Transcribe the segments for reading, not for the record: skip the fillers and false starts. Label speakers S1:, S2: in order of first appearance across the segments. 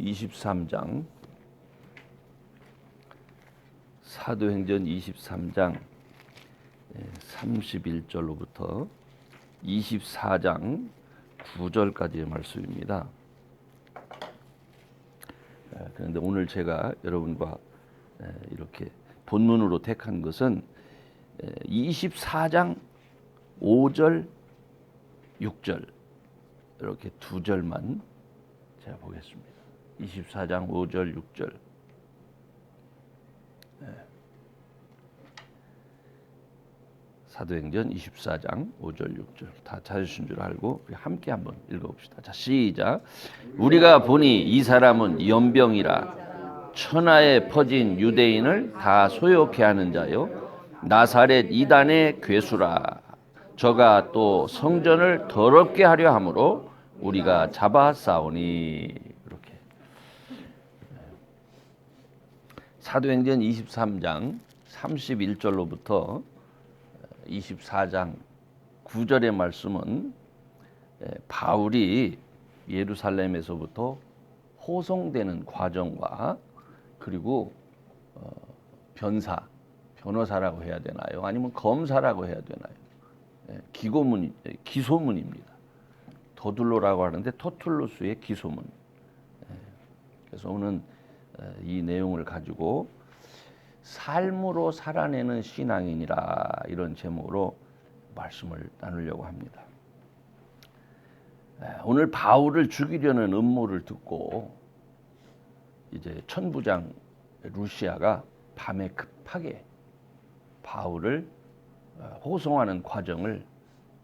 S1: 23장 사도행전 23장 31절로부터 24장 9절까지의 말씀입니다. 그런데 오늘 제가 여러분과 이렇게 본문으로 택한 것은 24장 5절, 6절 이렇게 두 절만 제가 보겠습니다. 24장 5절, 6절. 사도행전 24장 5절, 6절 다 찾으신 줄 알고 우리 함께 한번 읽어봅시다. 자, 시작. 우리가 보니 이 사람은 연병이라 천하에 퍼진 유대인을 다 소욕케 하는 자요 나사렛 이단의 괴수라. 저가 또 성전을 더럽게 하려 함으로 우리가 잡아 싸우니. 이렇게 사도행전 23장 31절로부터 24장 9절의 말씀은 바울이 예루살렘에서부터 호송되는 과정과 그리고 변호사라고 해야 되나요? 아니면 검사라고 해야 되나요? 기소문입니다. 도둘로라고 하는데 토툴로스의 기소문. 그래서 오늘 이 내용을 가지고 삶으로 살아내는 신앙인이라 이런 제목으로 말씀을 나누려고 합니다. 오늘 바울을 죽이려는 음모를 듣고 이제 천부장 루시아가 밤에 급하게 바울을 호송하는 과정을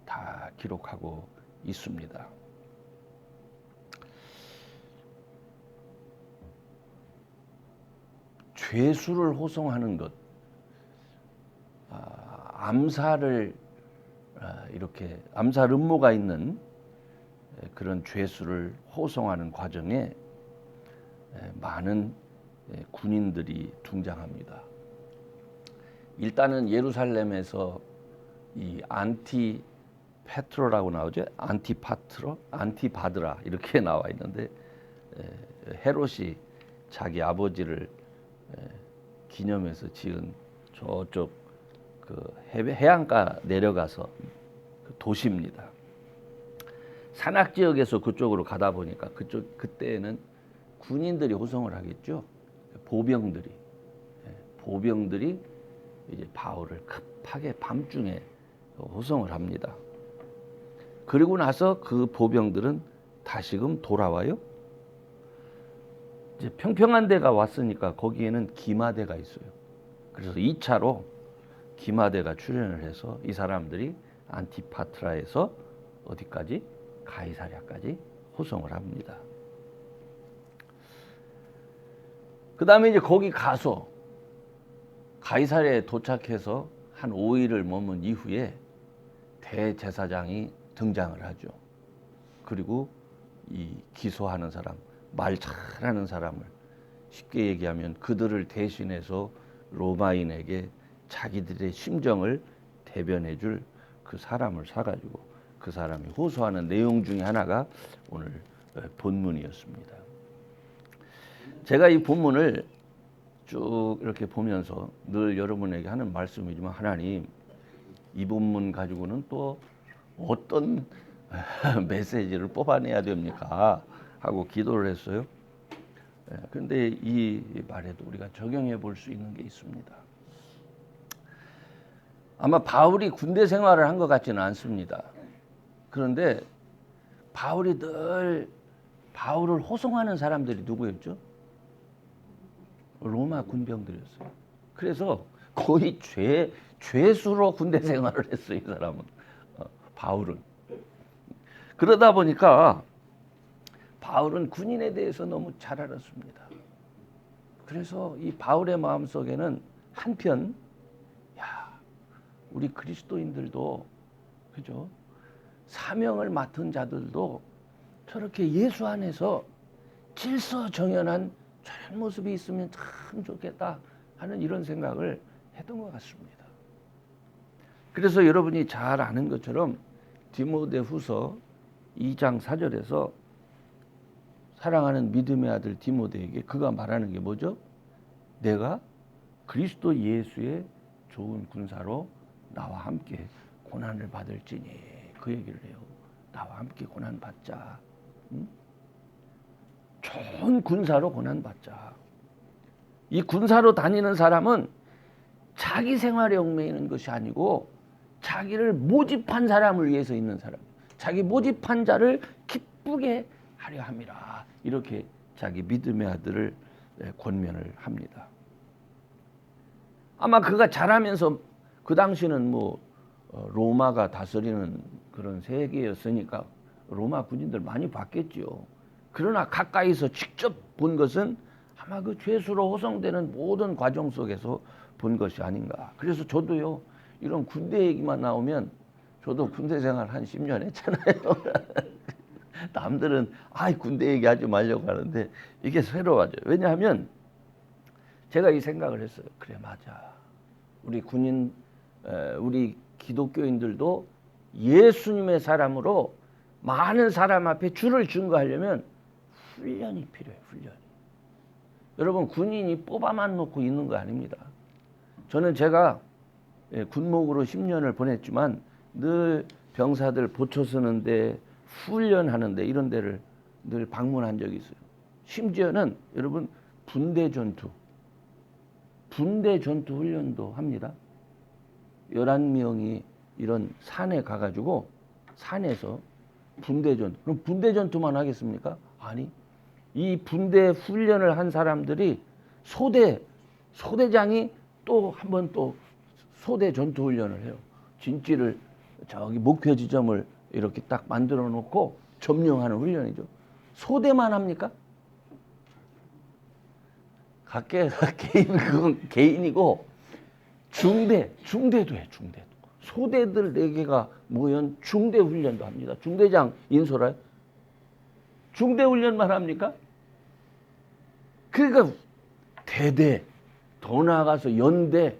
S1: 다 기록하고 있습니다. 죄수를 호송하는 것, 암살을 이렇게 암살 음모가 있는 그런 죄수를 호송하는 과정에 많은 군인들이 등장합니다. 일단은 예루살렘에서 이 안티페트로라고 나오죠. 안티바드라 이렇게 나와 있는데 헤롯이 자기 아버지를 기념해서 지은 저쪽 그 해안가 내려가서 그 도시입니다. 산악 지역에서 그쪽으로 가다 보니까 그때는 군인들이 호송을 하겠죠. 보병들이 이제 바울을 급하게 밤중에 호송을 합니다. 그리고 나서 그 보병들은 다시금 돌아와요. 이제 평평한 데가 왔으니까 거기에는 기마대가 있어요. 그래서 2차로 기마대가 출현을 해서 이 사람들이 안티파트라에서 어디까지? 가이사랴까지 호송을 합니다. 그 다음에 이제 거기 가서 가이사랴에 도착해서 한 5일을 머문 이후에 대제사장이 등장을 하죠. 그리고 이 기소하는 사람, 말 잘하는 사람을 쉽게 얘기하면 그들을 대신해서 로마인에게 자기들의 심정을 대변해 줄 그 사람을 사가지고 그 사람이 호소하는 내용 중에 하나가 오늘 본문이었습니다. 제가 이 본문을 쭉 이렇게 보면서 늘 여러분에게 하는 말씀이지만 하나님 이 본문 가지고는 또 어떤 메시지를 뽑아내야 됩니까? 하고 기도를 했어요. 그런데 이 말에도 우리가 적용해 볼 수 있는 게 있습니다. 아마 바울이 군대 생활을 한 것 같지는 않습니다. 그런데 바울이 늘 바울을 호송하는 사람들이 누구였죠? 로마 군병들이었어요. 그래서 거의 죄수로 군대 생활을 했어요. 이 사람은 바울은. 그러다 보니까 바울은 군인에 대해서 너무 잘 알았습니다. 그래서 이 바울의 마음속에는 한편 우리 그리스도인들도 그죠? 사명을 맡은 자들도 저렇게 예수 안에서 질서정연한 저런 모습이 있으면 참 좋겠다 하는 이런 생각을 했던 것 같습니다. 그래서 여러분이 잘 아는 것처럼 디모데후서 2장 4절에서 사랑하는 믿음의 아들 디모데에게 그가 말하는 게 뭐죠? 내가 그리스도 예수의 좋은 군사로 나와 함께 고난을 받을지니, 그 얘기를 해요. 나와 함께 고난 받자. 응? 좋은 군사로 고난 받자. 이 군사로 다니는 사람은 자기 생활에 얽매이는 것이 아니고 자기를 모집한 사람을 위해서 있는 사람, 자기 모집한 자를 기쁘게 하려 함이라. 이렇게 자기 믿음의 아들을 권면을 합니다. 아마 그가 자라면서 그 당시는 로마가 다스리는 그런 세계였으니까 로마 군인들 많이 봤겠지요. 그러나 가까이서 직접 본 것은 아마 그 죄수로 호송되는 모든 과정 속에서 본 것이 아닌가. 그래서 저도요, 이런 군대 얘기만 나오면, 저도 군대 생활 한 10년 했잖아요. 남들은 군대 얘기하지 말려고 하는데 이게 새로워져. 왜냐하면 제가 이 생각을 했어요. 그래, 맞아. 우리 군인, 우리 기독교인들도 예수님의 사람으로 많은 사람 앞에 주를 증거하려면 훈련이 필요해요. 훈련이. 여러분, 군인이 뽑아만 놓고 있는 거 아닙니다. 저는 제가 군목으로 10년을 보냈지만 늘 병사들 보초 서는데, 훈련하는데, 이런 데를 늘 방문한 적이 있어요. 심지어는 여러분, 분대 전투 훈련도 합니다. 11명이 이런 산에 가가지고 산에서 분대 전투. 그럼 분대 전투만 하겠습니까? 아니, 이 분대 훈련을 한 사람들이 소대장이 또 한 번 또 소대 전투 훈련을 해요. 진지를 저기 목표 지점을 이렇게 딱 만들어 놓고 점령하는 훈련이죠. 소대만 합니까? 그건 개인이고, 중대도 해. 중대도. 소대들 4개가 모연 중대 훈련도 합니다. 중대장 인솔할 중대 훈련만 합니까? 그러니까 대대, 더 나아가서 연대,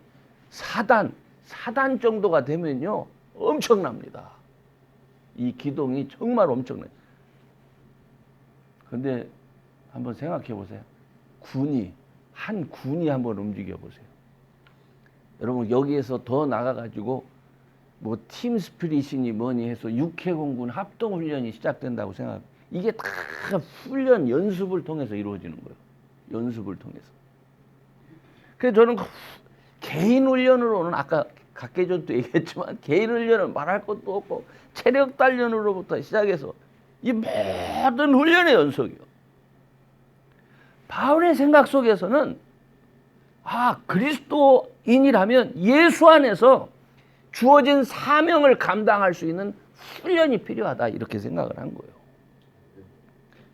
S1: 사단 정도가 되면요, 엄청납니다. 이 기동이 정말 엄청나요. 근데 한번 생각해 보세요. 한 군이 한번 움직여 보세요. 여러분, 여기에서 더 나가가지고 팀 스피릿이니 뭐니 해서 육해공군 합동훈련이 시작된다고 생각합니다. 이게 다 훈련, 연습을 통해서 이루어지는 거예요. 연습을 통해서. 그래서 저는 개인 훈련으로는, 아까 각개전도 얘기했지만, 개인 훈련은 말할 것도 없고 체력 단련으로부터 시작해서 이 모든 훈련의 연속이요. 바울의 생각 속에서는 그리스도인이라면 예수 안에서 주어진 사명을 감당할 수 있는 훈련이 필요하다, 이렇게 생각을 한 거예요.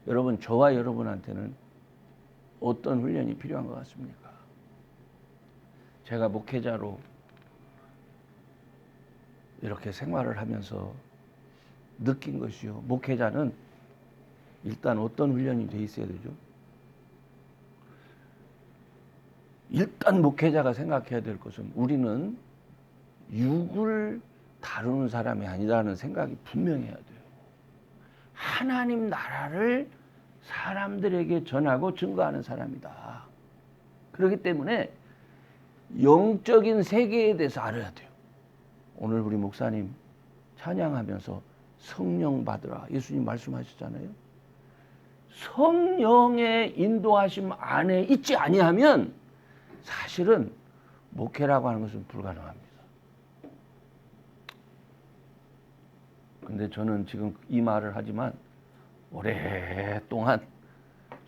S1: 여러분, 저와 여러분한테는 어떤 훈련이 필요한 것 같습니까? 제가 목회자로 이렇게 생활을 하면서 느낀 것이요, 목회자는 일단 어떤 훈련이 돼 있어야 되죠? 일단 목회자가 생각해야 될 것은, 우리는 육을 다루는 사람이 아니라는 생각이 분명해야 돼요. 하나님 나라를 사람들에게 전하고 증거하는 사람이다. 그렇기 때문에 영적인 세계에 대해서 알아야 돼요. 오늘 우리 목사님 찬양하면서 성령 받으라, 예수님 말씀하셨잖아요. 성령의 인도하심 안에 있지 아니하면 사실은 목회라고 하는 것은 불가능합니다. 근데 저는 지금 이 말을 하지만 오랫동안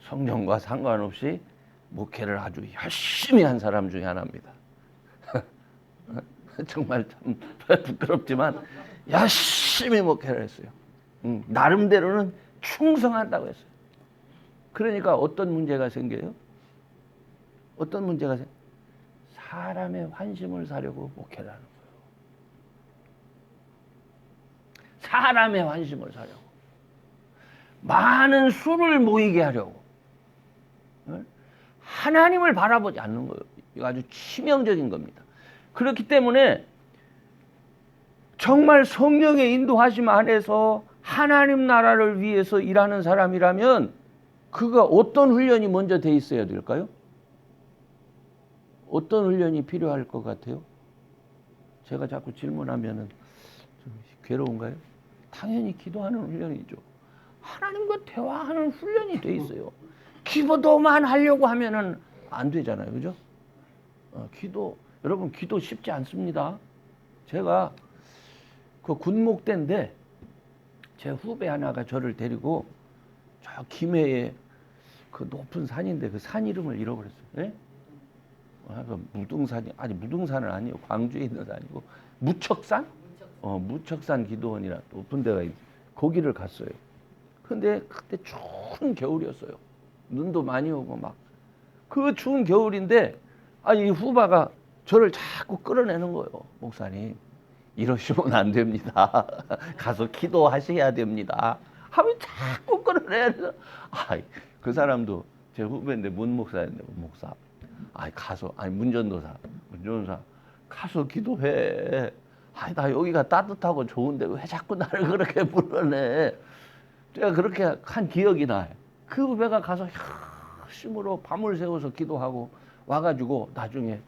S1: 성령과 상관없이 목회를 아주 열심히 한 사람 중에 하나입니다. 정말 참 부끄럽지만 열심히 목회를 했어요. 나름대로는 충성한다고 했어요. 그러니까 어떤 문제가 생겨요? 어떤 문제가 생겨요? 사람의 환심을 사려고 목회를 하는 거예요. 사람의 환심을 사려고. 많은 수를 모이게 하려고. 하나님을 바라보지 않는 거예요. 이거 아주 치명적인 겁니다. 그렇기 때문에 정말 성령의 인도하심 안에서 하나님 나라를 위해서 일하는 사람이라면 그가 어떤 훈련이 먼저 돼 있어야 될까요? 어떤 훈련이 필요할 것 같아요? 제가 자꾸 질문하면은 좀 괴로운가요? 당연히 기도하는 훈련이죠. 하나님과 대화하는 훈련이 돼 있어요. 기도만 하려고 하면은 안 되잖아요, 그죠? 여러분 기도 쉽지 않습니다. 제가 그 군목 때인데 제 후배 하나가 저를 데리고 저 김해에 그 높은 산인데 그 산 이름을 잃어버렸어요. 예? 무등산이 아니 무등산은 아니에요. 광주에 있는 산이고 무척산? 무척산 기도원이라 높은 데가 있어요. 거기를 갔어요. 근데 그때 추운 겨울이었어요. 눈도 많이 오고 막 그 추운 겨울인데 이 후배가 저를 자꾸 끌어내는 거예요. 목사님 이러시면 안 됩니다. 가서 기도하셔야 됩니다. 하면 자꾸 끌어내는. 그 사람도 제 후배인데 문 목사인데 목사. 가서 문전도사 가서 기도해. 나 여기가 따뜻하고 좋은데 왜 자꾸 나를 그렇게 불러내. 제가 그렇게 한 기억이 나요. 그 후배가 가서 열심으로 밤을 새워서 기도하고 와가지고 나중에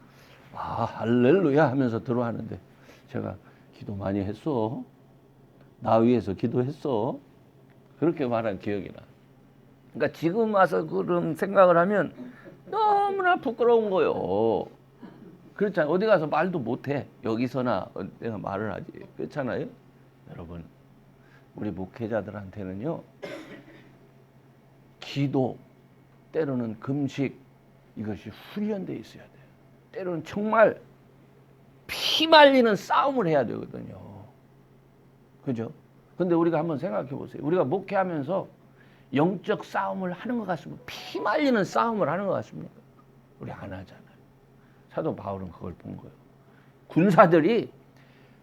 S1: 할렐루야 하면서 들어가는데 제가 기도 많이 했어. 나 위해서 기도했어. 그렇게 말한 기억이 나. 그러니까 지금 와서 그런 생각을 하면 너무나 부끄러운 거요. 그렇잖아요. 어디 가서 말도 못해. 여기서나 내가 말을 하지. 그렇잖아요. 여러분, 우리 목회자들한테는요. 기도, 때로는 금식 이것이 훈련되어 있어야 돼요. 때로는 정말 피 말리는 싸움을 해야 되거든요. 그죠? 근데 우리가 한번 생각해 보세요. 우리가 목회하면서 영적 싸움을 하는 것 같습니까? 피 말리는 싸움을 하는 것 같습니까? 우리 안 하잖아요. 사도 바울은 그걸 본 거예요. 군사들이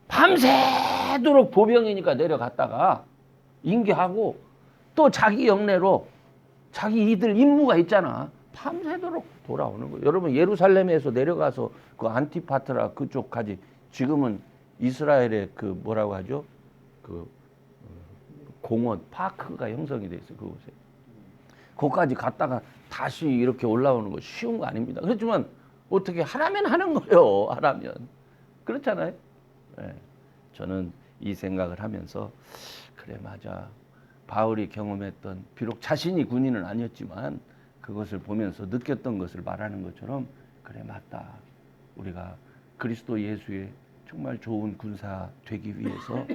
S1: 밤새도록 보병이니까 내려갔다가 인계하고 또 자기 영내로 자기 이들 임무가 있잖아. 밤새도록 돌아오는 거예요. 여러분 예루살렘에서 내려가서 그 안티파트라 그쪽까지 지금은 이스라엘의 그 뭐라고 하죠? 그 공원 파크가 형성이 돼 있어요. 그곳에. 거기까지 갔다가 다시 이렇게 올라오는 거 쉬운 거 아닙니다. 그렇지만 어떻게 하라면 하는 거예요. 하라면. 그렇잖아요. 네. 저는 이 생각을 하면서 그래 맞아. 바울이 경험했던 비록 자신이 군인은 아니었지만 그것을 보면서 느꼈던 것을 말하는 것처럼 그래 맞다. 우리가 그리스도 예수의 정말 좋은 군사 되기 위해서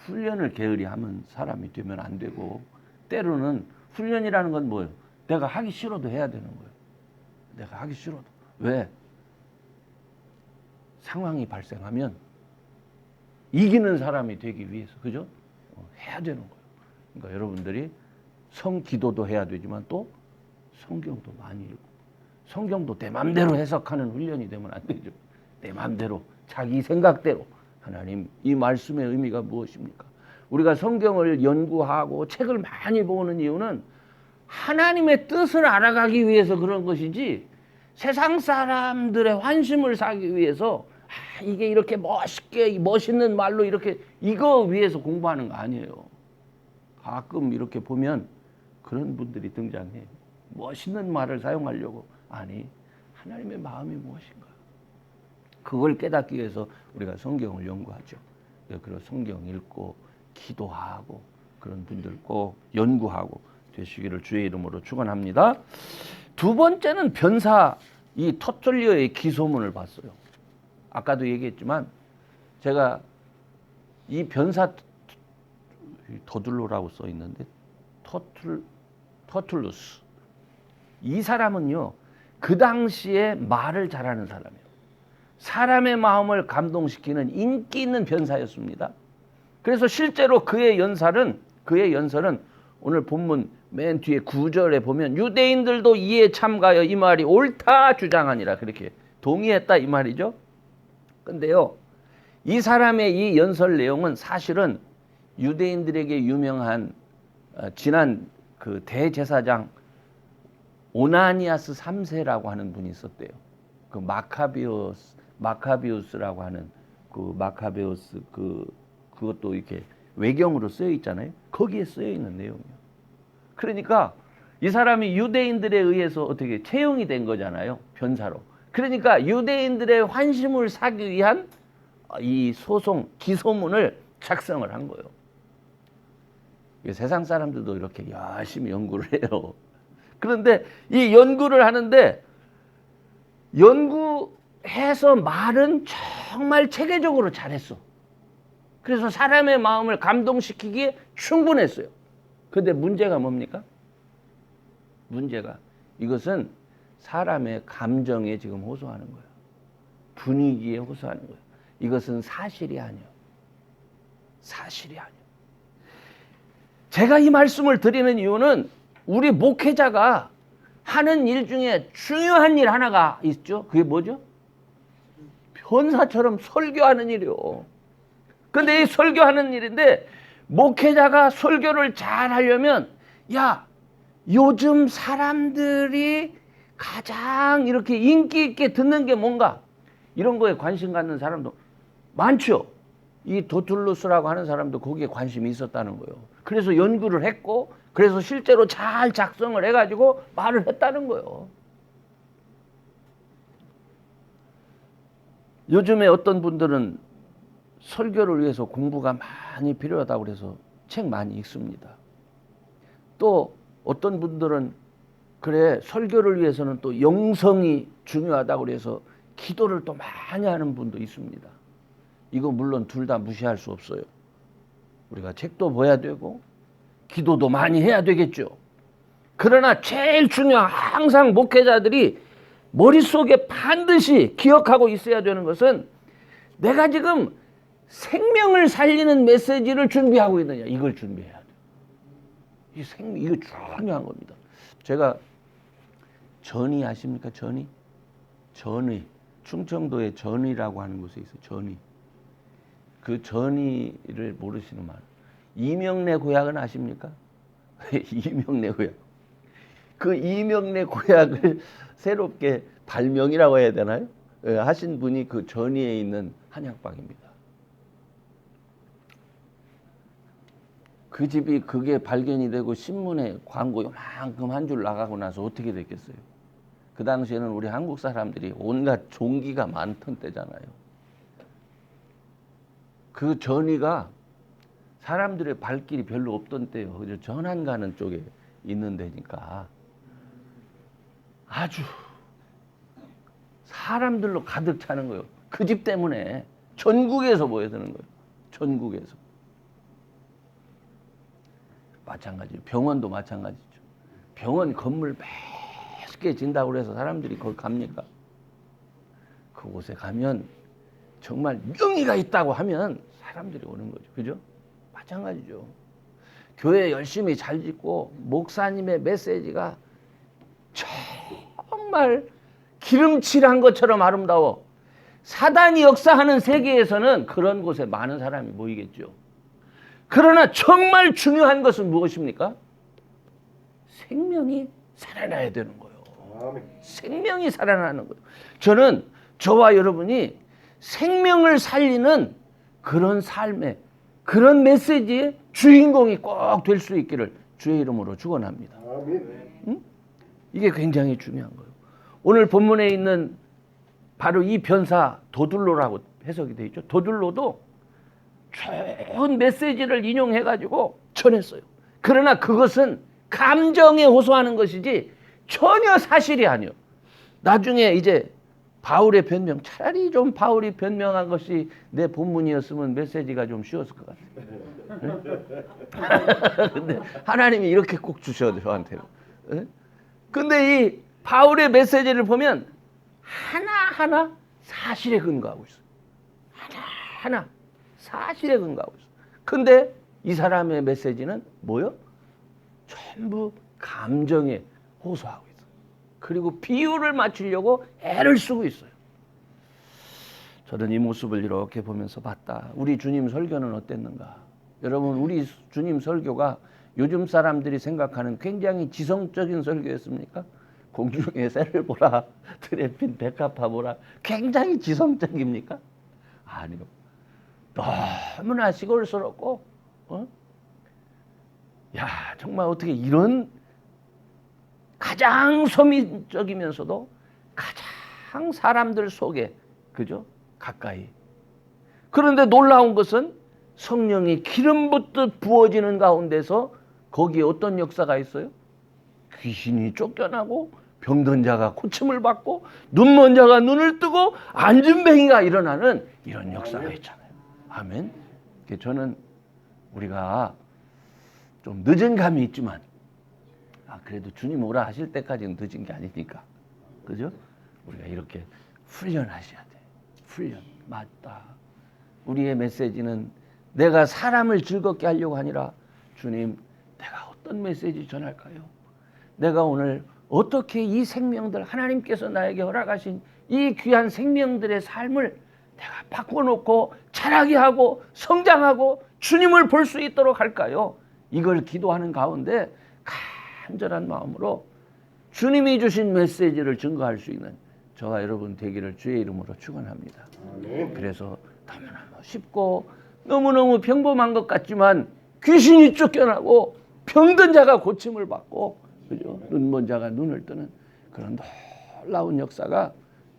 S1: 훈련을 게으리 하면 사람이 되면 안 되고 때로는 훈련이라는 건 뭐예요? 내가 하기 싫어도 해야 되는 거예요. 내가 하기 싫어도. 왜? 상황이 발생하면 이기는 사람이 되기 위해서. 그죠? 해야 되는 거예요. 그러니까 여러분들이 성기도도 해야 되지만 또 성경도 많이 읽고 성경도 내 맘대로 해석하는 훈련이 되면 안 되죠. 내 맘대로 자기 생각대로 하나님 이 말씀의 의미가 무엇입니까? 우리가 성경을 연구하고 책을 많이 보는 이유는 하나님의 뜻을 알아가기 위해서 그런 것이지 세상 사람들의 환심을 사기 위해서 이게 이렇게 멋있게 멋있는 말로 이렇게 이거 위해서 공부하는 거 아니에요. 가끔 이렇게 보면 그런 분들이 등장해. 멋있는 말을 사용하려고. 아니 하나님의 마음이 무엇인가. 그걸 깨닫기 위해서 우리가 성경을 연구하죠. 그래서 성경 읽고 기도하고 그런 분들 꼭 연구하고 되시기를 주의 이름으로 축원합니다. 두 번째는 변사 이 터툴리오의 기소문을 봤어요. 아까도 얘기했지만 제가 이 변사 더둘로라고 써 있는데 터툴루스 이 사람은요 그 당시에 말을 잘하는 사람이에요. 사람의 마음을 감동시키는 인기 있는 변사였습니다. 그래서 실제로 그의 연설은 오늘 본문 맨 뒤에 9절에 보면 유대인들도 이에 참가하여 이 말이 옳다 주장하니라 그렇게 동의했다 이 말이죠. 근데요 이 사람의 이 연설 내용은 사실은 유대인들에게 유명한 지난 그 대제사장 오나니아스 3세라고 하는 분이 있었대요. 그 마카비우스라고 하는 그 마카베우스 그것도 이렇게 외경으로 쓰여 있잖아요. 거기에 쓰여 있는 내용이에요. 그러니까 이 사람이 유대인들에 의해서 어떻게 채용이 된 거잖아요. 변사로. 그러니까 유대인들의 환심을 사기 위한 이 소송, 기소문을 작성을 한 거예요. 세상 사람들도 이렇게 열심히 연구를 해요. 그런데 이 연구를 하는데 연구해서 말은 정말 체계적으로 잘했어. 그래서 사람의 마음을 감동시키기에 충분했어요. 그런데 문제가 뭡니까? 문제가 이것은 사람의 감정에 지금 호소하는 거예요. 분위기에 호소하는 거예요. 이것은 사실이 아니에요. 사실이 아니에요. 제가 이 말씀을 드리는 이유는 우리 목회자가 하는 일 중에 중요한 일 하나가 있죠. 그게 뭐죠? 변사처럼 설교하는 일이요. 근데 이 설교하는 일인데 목회자가 설교를 잘 하려면 야, 요즘 사람들이 가장 이렇게 인기 있게 듣는 게 뭔가 이런 거에 관심 갖는 사람도 많죠. 이 도툴루스라고 하는 사람도 거기에 관심이 있었다는 거예요. 그래서 연구를 했고 그래서 실제로 잘 작성을 해가지고 말을 했다는 거예요. 요즘에 어떤 분들은 설교를 위해서 공부가 많이 필요하다고 그래서 책 많이 읽습니다. 또 어떤 분들은 그래 설교를 위해서는 또 영성이 중요하다고 그래서 기도를 또 많이 하는 분도 있습니다. 이거 물론 둘 다 무시할 수 없어요. 우리가 책도 봐야 되고 기도도 많이 해야 되겠죠. 그러나 제일 중요한 항상 목회자들이 머릿속에 반드시 기억하고 있어야 되는 것은 내가 지금 생명을 살리는 메시지를 준비하고 있느냐 이걸 준비해야 돼요. 이거 중요한 겁니다. 제가 전이 아십니까? 전이? 전의. 충청도에 전이라고 하는 곳에 있어요. 전이. 그 전이를 모르시는 말. 이명래 고약은 아십니까? 이명래 고약. 그 이명래 고약을 새롭게 발명이라고 해야 되나요? 하신 분이 그 전이에 있는 한약방입니다. 그 집이 그게 발견이 되고 신문에 광고 요만큼 한 줄 나가고 나서 어떻게 됐겠어요? 그 당시에는 우리 한국 사람들이 온갖 종기가 많던 때잖아요. 그 전이가 사람들의 발길이 별로 없던 때요. 전안 가는 쪽에 있는 데니까 아주 사람들로 가득 차는 거예요. 그 집 때문에 전국에서 모여드는 거예요. 전국에서. 마찬가지죠. 병원도 마찬가지죠. 병원 건물 몇 개 진다고 해서 사람들이 거기 갑니까? 그곳에 가면 정말 명의가 있다고 하면 사람들이 오는 거죠. 그죠? 마찬가지죠. 교회 열심히 잘 짓고 목사님의 메시지가 정말 기름칠한 것처럼 아름다워. 사단이 역사하는 세계에서는 그런 곳에 많은 사람이 모이겠죠. 그러나 정말 중요한 것은 무엇입니까? 생명이 살아나야 되는 거예요. 생명이 살아나는 거예요. 저는 저와 여러분이 생명을 살리는 그런 삶의 그런 메시지의 주인공이 꼭 될 수 있기를 주의 이름으로 축원합니다. 응? 이게 굉장히 중요한 거예요. 오늘 본문에 있는 바로 이 변사 도둘로라고 해석이 되어 있죠. 도둘로도 좋은 메시지를 인용해가지고 전했어요. 그러나 그것은 감정에 호소하는 것이지 전혀 사실이 아니요. 나중에 이제 바울의 변명, 차라리 좀 바울이 변명한 것이 내 본문이었으면 메시지가 좀 쉬웠을 것 같아요. 근데 하나님이 이렇게 꼭 주셔도 저한테는. 근데 이 바울의 메시지를 보면 하나하나 사실에 근거하고 있어요. 하나하나 사실에 근거하고 있어요. 근데 이 사람의 메시지는 뭐요? 전부 감정에 호소하고 있어요. 그리고 비유를 맞추려고 애를 쓰고 있어요. 저는 이 모습을 이렇게 보면서 봤다. 우리 주님 설교는 어땠는가? 여러분, 우리 주님 설교가 요즘 사람들이 생각하는 굉장히 지성적인 설교였습니까? 공중의 새를 보라, 들에 핀 백합화 보라. 굉장히 지성적입니까? 아니요. 너무나 시골스럽고, 야, 정말 어떻게 이런 가장 서민적이면서도 가장 사람들 속에 그죠? 가까이. 그런데 놀라운 것은 성령이 기름 붓듯 부어지는 가운데서 거기에 어떤 역사가 있어요? 귀신이 쫓겨나고 병든 자가 고침을 받고 눈먼 자가 눈을 뜨고 안진뱅이가 일어나는 이런 역사가 있잖아요. 아멘. 저는 우리가 좀 늦은 감이 있지만 그래도 주님 오라 하실 때까지는 늦은 게 아니니까 그죠? 우리가 이렇게 훈련하셔야 돼. 훈련. 맞다. 우리의 메시지는 내가 사람을 즐겁게 하려고 아니라 주님 내가 어떤 메시지 전할까요? 내가 오늘 어떻게 이 생명들 하나님께서 나에게 허락하신 이 귀한 생명들의 삶을 내가 바꿔놓고 자라게 하고 성장하고 주님을 볼 수 있도록 할까요? 이걸 기도하는 가운데 간절한 마음으로 주님이 주신 메시지를 증거할 수 있는 저와 여러분 되기를 주의 이름으로 축원합니다. 그래서 너무너무 쉽고 너무너무 평범한 것 같지만 귀신이 쫓겨나고 병든 자가 고침을 받고 그죠? 눈먼 자가 눈을 뜨는 그런 놀라운 역사가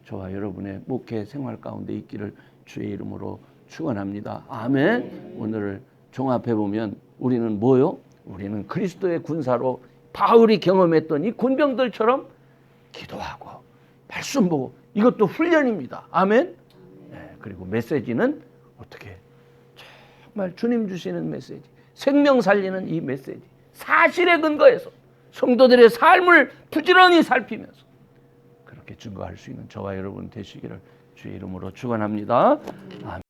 S1: 저와 여러분의 목회 생활 가운데 있기를 주의 이름으로 축원합니다. 아멘. 오늘을 종합해 보면 우리는 뭐요? 우리는 그리스도의 군사로 바울이 경험했던 이 군병들처럼 기도하고 말씀 보고 이것도 훈련입니다. 아멘. 네, 그리고 메시지는 어떻게 정말 주님 주시는 메시지, 생명 살리는 이 메시지, 사실에 근거해서 성도들의 삶을 부지런히 살피면서 그렇게 증거할 수 있는 저와 여러분 되시기를 주의 이름으로 축원합니다. 아멘.